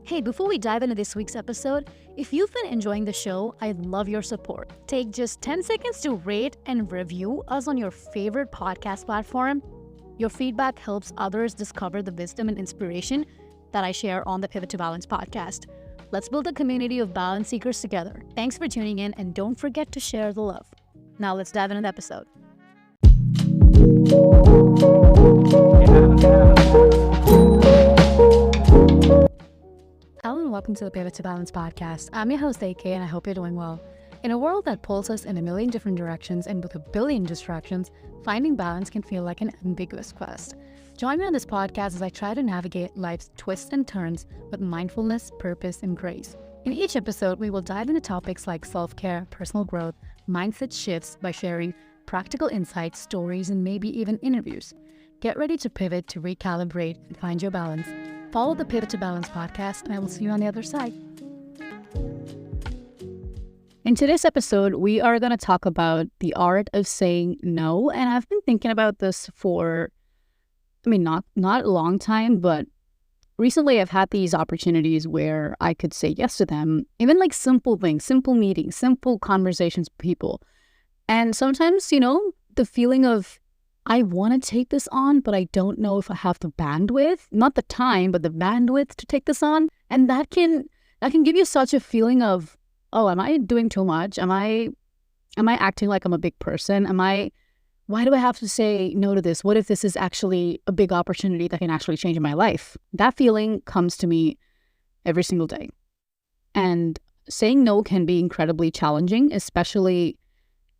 Hey, before we dive into this week's episode, if you've been enjoying the show, I'd love your support. Take just 10 seconds to rate and review us on your favorite podcast platform. Your feedback helps others discover the wisdom and inspiration that I share on the Pivot to Balance podcast. Let's build a community of balance seekers together. Thanks for tuning in, and don't forget to share the love. Now let's dive into the episode. Hello and welcome to the Pivot to Balance podcast. I'm your host, AK, and I hope you're doing well. In a world that pulls us in a million different directions and with a billion distractions, finding balance can feel like an ambiguous quest. Join me on this podcast as I try to navigate life's twists and turns with mindfulness, purpose, and grace. In each episode, we will dive into topics like self-care, personal growth, mindset shifts by sharing practical insights, stories, and maybe even interviews. Get ready to pivot, to recalibrate, and find your balance. Follow the Pivot to Balance podcast, and I will see you on the other side. In today's episode, we are going to talk about the art of saying no. And I've been thinking about this for, not a long time, but recently I've had these opportunities where I could say yes to them. Even like simple things, simple meetings, simple conversations with people. And sometimes, the feeling of, I want to take this on, but I don't know if I have the bandwidth, not the time, but the bandwidth to take this on. And that can give you such a feeling of, oh, am I doing too much? Am I acting like I'm a big person? Why do I have to say no to this? What if this is actually a big opportunity that can actually change my life? That feeling comes to me every single day. And saying no can be incredibly challenging, especially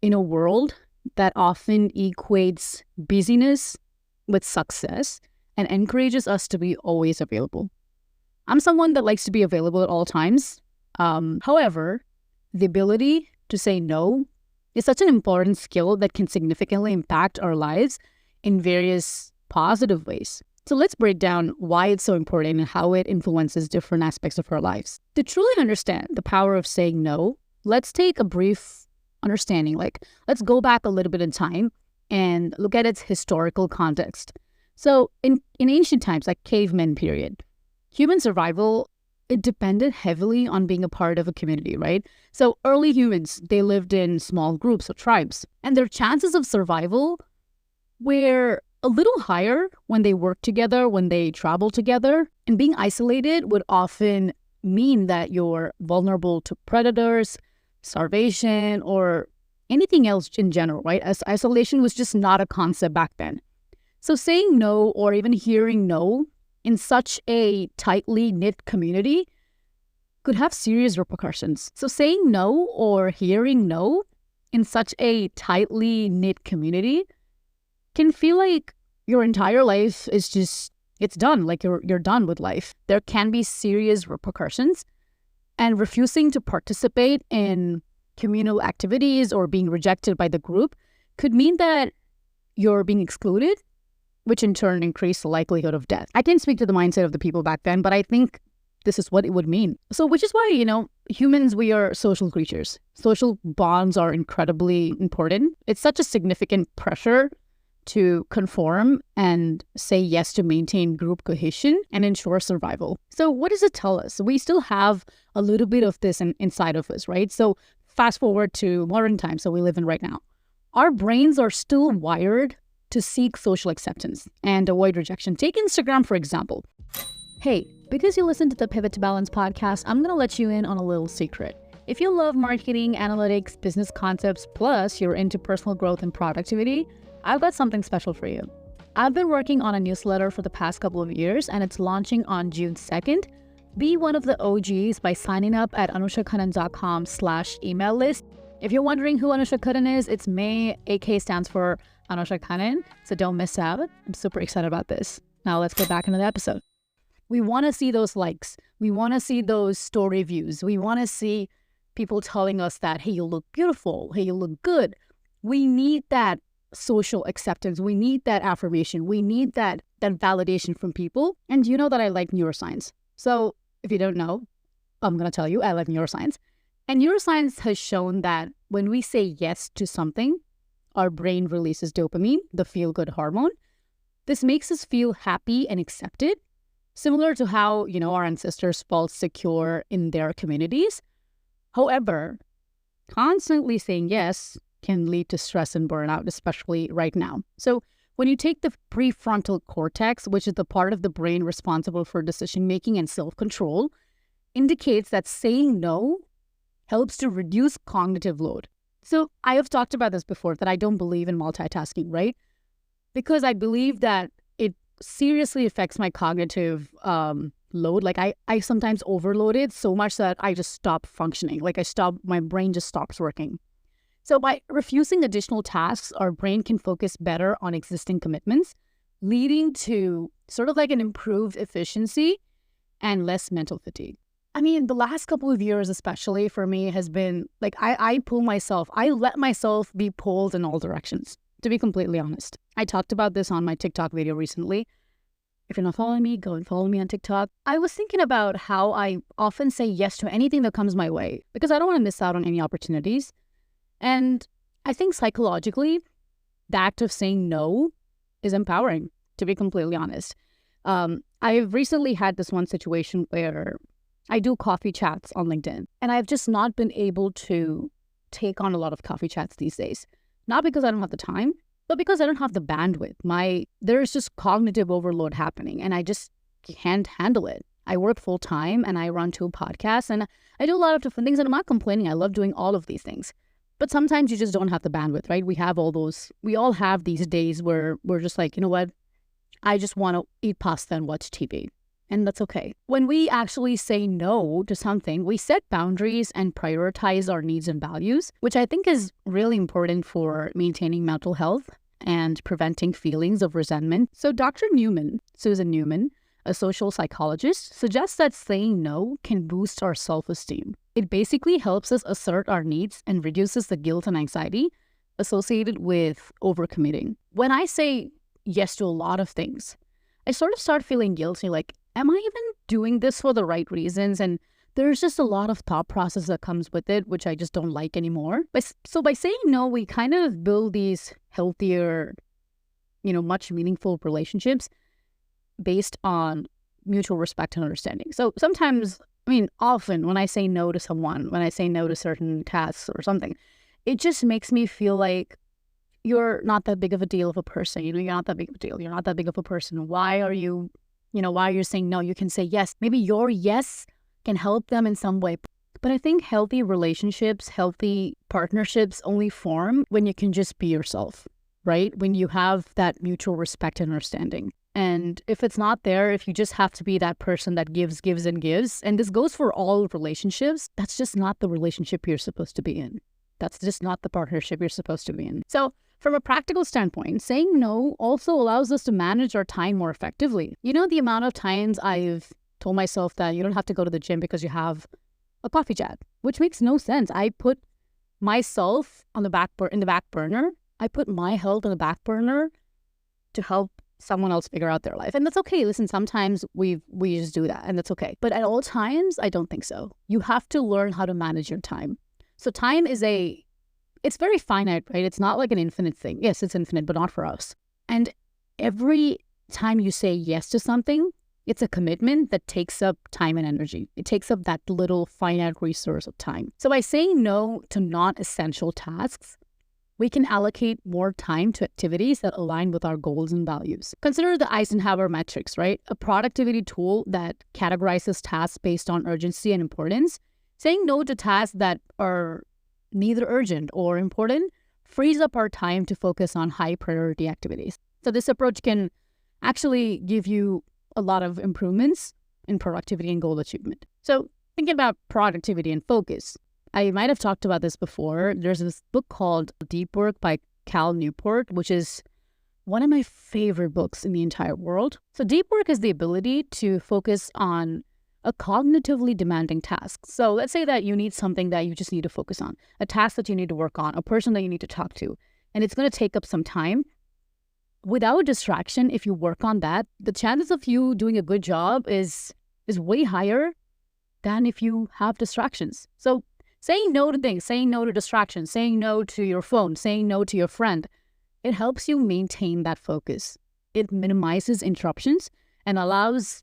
in a world that often equates busyness with success and encourages us to be always available. I'm someone that likes to be available at all times. However, the ability to say no is such an important skill that can significantly impact our lives in various positive ways. So let's break down why it's so important and how it influences different aspects of our lives. To truly understand the power of saying no, let's take a brief understanding. Let's go back a little bit in time and look at its historical context. So in ancient times, like caveman period, human survival, it depended heavily on being a part of a community, right? So early humans, they lived in small groups or tribes, and their chances of survival were a little higher when they worked together, when they traveled together. And being isolated would often mean that you're vulnerable to predators, starvation, or anything else in general, right? As isolation was just not a concept back then. So saying no or even hearing no in such a tightly knit community could have serious repercussions. So saying no or hearing no in such a tightly knit community can feel like your entire life is just, it's done, like you're done with life. There can be serious repercussions. And refusing to participate in communal activities or being rejected by the group could mean that you're being excluded, which in turn increased the likelihood of death. I can't speak to the mindset of the people back then, but I think this is what it would mean. So which is why, humans, we are social creatures. Social bonds are incredibly important. It's such a significant pressure to conform and say yes to maintain group cohesion and ensure survival. So what does it tell us? We still have a little bit of this inside of us, right? So fast forward to modern times, so we live in right now. Our brains are still wired to seek social acceptance and avoid rejection. Take Instagram, for example. Hey, because you listen to the Pivot to Balance podcast, I'm going to let you in on a little secret. If you love marketing, analytics, business concepts, plus you're into personal growth and productivity, I've got something special for you. I've been working on a newsletter for the past couple of years, and it's launching on June 2nd. Be one of the OGs by signing up at anushakhannan.com/email list. If you're wondering who Anusha Khannan is, it's May. AK stands for Anusha Khannan, so don't miss out. I'm super excited about this. Now let's get back into the episode. We want to see those likes. We want to see those story views. We want to see people telling us that, hey, you look beautiful. Hey, you look good. We need that social acceptance. We need that affirmation. We need that validation from people. And you know that I like neuroscience. So if you don't know, I'm going to tell you, I like neuroscience. And neuroscience has shown that when we say yes to something, our brain releases dopamine, the feel-good hormone. This makes us feel happy and accepted. similar to how, our ancestors felt secure in their communities. However, constantly saying yes can lead to stress and burnout, especially right now. So when you take the prefrontal cortex, which is the part of the brain responsible for decision-making and self-control, indicates that saying no helps to reduce cognitive load. So I have talked about this before, that I don't believe in multitasking, right? Because I believe that it seriously affects my cognitive load. Like I sometimes overload it so much that I just stop functioning. My brain just stops working. So by refusing additional tasks, our brain can focus better on existing commitments, leading to sort of like an improved efficiency and less mental fatigue. I mean, the last couple of years, especially for me, has been like I let myself be pulled in all directions, to be completely honest. I talked about this on my TikTok video recently. If you're not following me, go and follow me on TikTok. I was thinking about how I often say yes to anything that comes my way because I don't want to miss out on any opportunities. And I think psychologically, the act of saying no is empowering, to be completely honest. I've recently had this one situation where I do coffee chats on LinkedIn, and I've just not been able to take on a lot of coffee chats these days. Not because I don't have the time, but because I don't have the bandwidth. There's just cognitive overload happening, and I just can't handle it. I work full time, and I run 2 podcasts, and I do a lot of different things, and I'm not complaining. I love doing all of these things. But sometimes you just don't have the bandwidth, right? We all have these days where we're just like, you know what? I just want to eat pasta and watch TV. And that's okay. When we actually say no to something, we set boundaries and prioritize our needs and values, which I think is really important for maintaining mental health and preventing feelings of resentment. So Dr. Susan Newman, a social psychologist, suggests that saying no can boost our self-esteem. It basically helps us assert our needs and reduces the guilt and anxiety associated with overcommitting. When I say yes to a lot of things, I sort of start feeling guilty, like, am I even doing this for the right reasons? And there's just a lot of thought process that comes with it, which I just don't like anymore. So by saying no, we kind of build these healthier, much meaningful relationships based on mutual respect and understanding. So often when I say no to someone, when I say no to certain tasks or something, it just makes me feel like you're not that big of a deal of a person. You're not that big of a deal. You're not that big of a person. Why are you saying no? You can say yes. Maybe your yes can help them in some way. But I think healthy relationships, healthy partnerships only form when you can just be yourself, right? When you have that mutual respect and understanding. And if it's not there, if you just have to be that person that gives, and gives, and this goes for all relationships, that's just not the relationship you're supposed to be in. That's just not the partnership you're supposed to be in. So from a practical standpoint, saying no also allows us to manage our time more effectively. The amount of times I've told myself that you don't have to go to the gym because you have a coffee chat, which makes no sense. I put myself in the back burner. I put my health on the back burner to help someone else figure out their life. And that's okay. Listen, sometimes we just do that, and that's okay. But at all times, I don't think so. You have to learn how to manage your time. So time it's very finite, right? It's not like an infinite thing. Yes, it's infinite, but not for us. And every time you say yes to something, it's a commitment that takes up time and energy. It takes up that little finite resource of time. So by saying no to non-essential tasks, we can allocate more time to activities that align with our goals and values. Consider the Eisenhower matrix, right? A productivity tool that categorizes tasks based on urgency and importance. Saying no to tasks that are neither urgent or important frees up our time to focus on high priority activities. So this approach can actually give you a lot of improvements in productivity and goal achievement. So thinking about productivity and focus, I might have talked about this before. There's this book called Deep Work by Cal Newport, which is one of my favorite books in the entire world. So deep work is the ability to focus on a cognitively demanding task. So let's say that you need something that you just need to focus on, a task that you need to work on, a person that you need to talk to, and it's going to take up some time. Without distraction, if you work on that, the chances of you doing a good job is way higher than if you have distractions. So saying no to things, saying no to distractions, saying no to your phone, saying no to your friend, it helps you maintain that focus. It minimizes interruptions and allows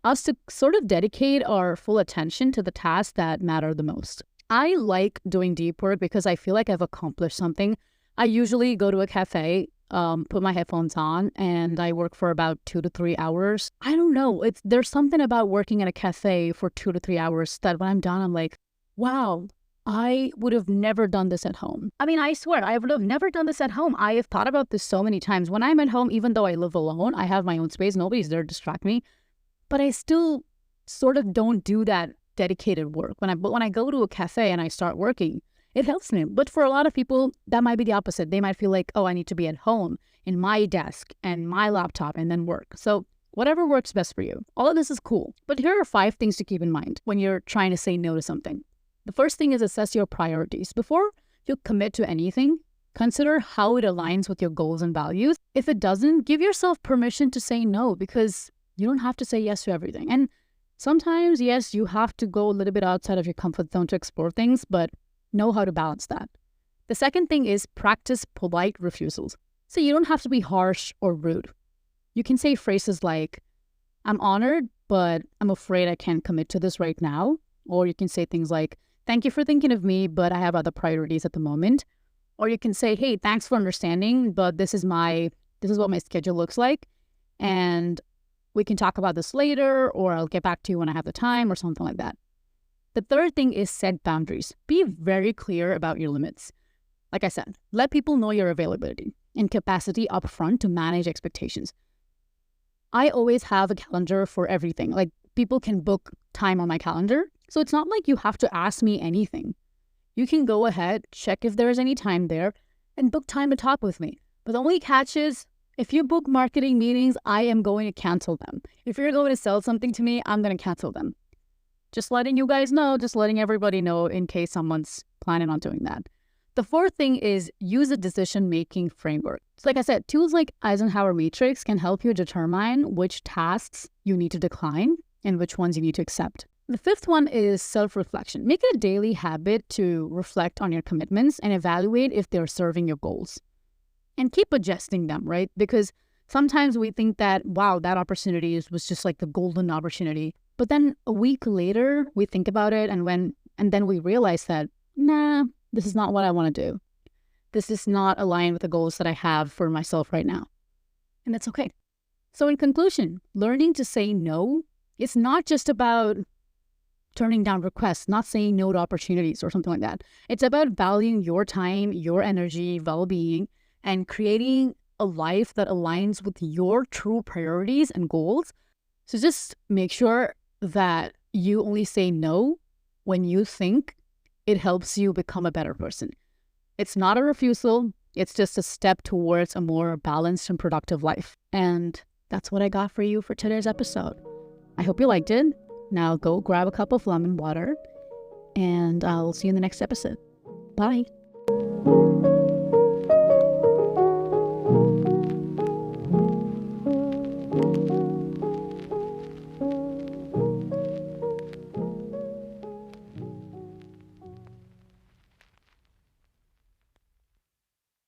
us to sort of dedicate our full attention to the tasks that matter the most. I like doing deep work because I feel like I've accomplished something. I usually go to a cafe, put my headphones on, and I work for about 2 to 3 hours. I don't know. There's something about working at a cafe for 2 to 3 hours that when I'm done, I'm like, wow, I would have never done this at home. I mean, I swear, I would have never done this at home. I have thought about this so many times. When I'm at home, even though I live alone, I have my own space, nobody's there to distract me, but I still sort of don't do that dedicated work. But when I go to a cafe and I start working, it helps me. But for a lot of people, that might be the opposite. They might feel like, oh, I need to be at home in my desk and my laptop and then work. So whatever works best for you. All of this is cool. But here are 5 things to keep in mind when you're trying to say no to something. The first thing is assess your priorities. Before you commit to anything, consider how it aligns with your goals and values. If it doesn't, give yourself permission to say no, because you don't have to say yes to everything. And sometimes, yes, you have to go a little bit outside of your comfort zone to explore things, but know how to balance that. The second thing is practice polite refusals. So you don't have to be harsh or rude. You can say phrases like, I'm honored, but I'm afraid I can't commit to this right now. Or you can say things like, thank you for thinking of me, but I have other priorities at the moment. Or you can say, hey, thanks for understanding, but this is what my schedule looks like. And we can talk about this later, or I'll get back to you when I have the time, or something like that. The third thing is set boundaries. Be very clear about your limits. Like I said, let people know your availability and capacity up front to manage expectations. I always have a calendar for everything. Like, people can book time on my calendar. So it's not like you have to ask me anything. You can go ahead, check if there's any time there, and book time to talk with me. But the only catch is, if you book marketing meetings, I am going to cancel them. If you're going to sell something to me, I'm going to cancel them. Just letting you guys know, just letting everybody know in case someone's planning on doing that. The fourth thing is use a decision-making framework. So like I said, tools like Eisenhower Matrix can help you determine which tasks you need to decline and which ones you need to accept. The fifth one is self-reflection. Make it a daily habit to reflect on your commitments and evaluate if they're serving your goals. And keep adjusting them, right? Because sometimes we think that, wow, that opportunity was just like the golden opportunity. But then a week later, we think about it and then we realize that, nah, this is not what I want to do. This is not aligned with the goals that I have for myself right now. And that's okay. So in conclusion, learning to say no is not just about turning down requests, not saying no to opportunities or something like that. It's about valuing your time, your energy, well-being, and creating a life that aligns with your true priorities and goals. So just make sure that you only say no when you think it helps you become a better person. It's not a refusal. It's just a step towards a more balanced and productive life. And that's what I got for you for today's episode. I hope you liked it. Now go grab a cup of lemon water, and I'll see you in the next episode. Bye.